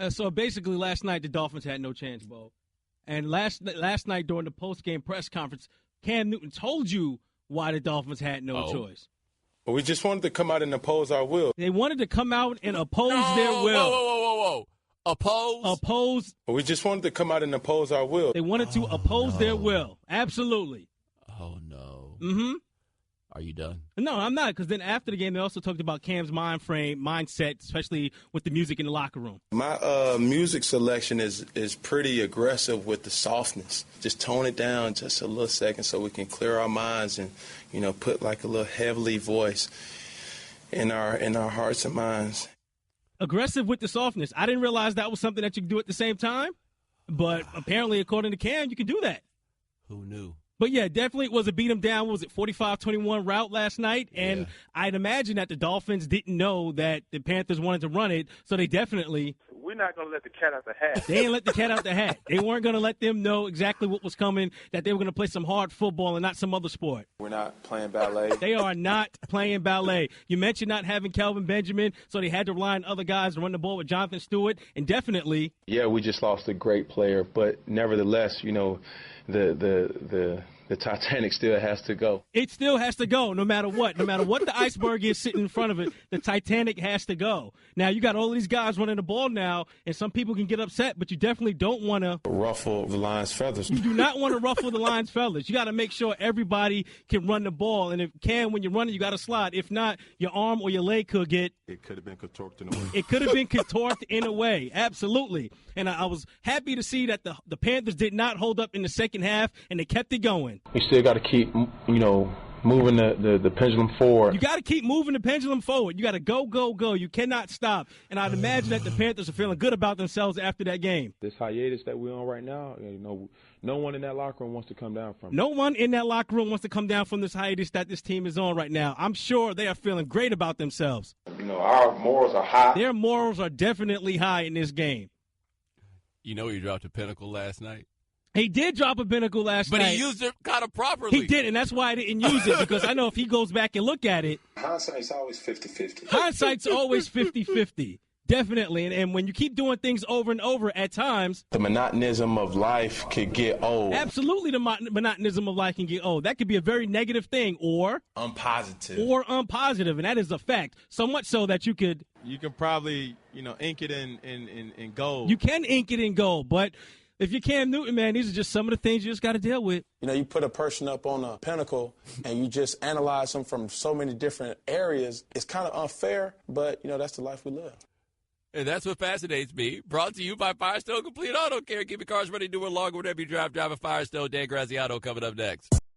So basically, last night the Dolphins had no chance, Bo. And last night during the post-game press conference, Cam Newton told you why the Dolphins had no choice. Well, we just wanted to come out and oppose our will. They wanted to come out and oppose their will. Whoa. Oppose? Well, we just wanted to come out and oppose our will. They wanted to oppose their will. Absolutely. Oh, no. Mm-hmm. Are you done? No, I'm not, because then after the game, they also talked about Cam's mindset, especially with the music in the locker room. My music selection is pretty aggressive with the softness. Just tone it down just a little second so we can clear our minds and, put like a little heavenly voice in our hearts and minds. Aggressive with the softness. I didn't realize that was something that you could do at the same time, but apparently, according to Cam, you can do that. Who knew? But, yeah, definitely was a beat them down, 45-21 route last night. And I'd imagine that the Dolphins didn't know that the Panthers wanted to run it, so they definitely – We're not going to let the cat out the hat. They ain't let the cat out the hat. They weren't going to let them know exactly what was coming, that they were going to play some hard football and not some other sport. We're not playing ballet. They are not playing ballet. You mentioned not having Kelvin Benjamin, so they had to rely on other guys to run the ball with Jonathan Stewart, and definitely – Yeah, we just lost a great player, but nevertheless, the Titanic still has to go. It still has to go, no matter what. No matter what the iceberg is sitting in front of it, the Titanic has to go. Now, you got all of these guys running the ball now, and some people can get upset, but you definitely don't want to ruffle the Lions' feathers. You do not want to ruffle the Lions' feathers. You got to make sure everybody can run the ball, and if when you're running, you got to slide. If not, your arm or your leg could get. It could have been contorted in a way. It could have been contorted in a way, absolutely. And I was happy to see that the Panthers did not hold up in the second half, and they kept it going. We still got to keep, moving the pendulum forward. You got to keep moving the pendulum forward. You got to go. You cannot stop. And I'd imagine that the Panthers are feeling good about themselves after that game. This hiatus that we're on right now, no one in that locker room wants to come down from it. No one in that locker room wants to come down from this hiatus that this team is on right now. I'm sure they are feeling great about themselves. Our morals are high. Their morals are definitely high in this game. You know he dropped a pinnacle last night? He did drop a pinnacle last night. But he used it kind of properly. He did, and that's why I didn't use it, because I know if he goes back and look at it. Hindsight's always 50-50. Hindsight's always 50-50. Definitely. And when you keep doing things over and over at times. The monotonism of life could get old. Absolutely, the monotonism of life can get old. That could be a very negative thing or unpositive. And that is a fact. So much so that you could. You can probably, ink it in gold. You can ink it in gold, but. If you Cam Newton, man, these are just some of the things you just got to deal with. You put a person up on a pinnacle and you just analyze them from so many different areas. It's kind of unfair, but, that's the life we live. And that's what fascinates me. Brought to you by Firestone Complete Auto Care. Keep your cars ready to do a long whatever you drive. Drive a Firestone. Dan Graziano coming up next.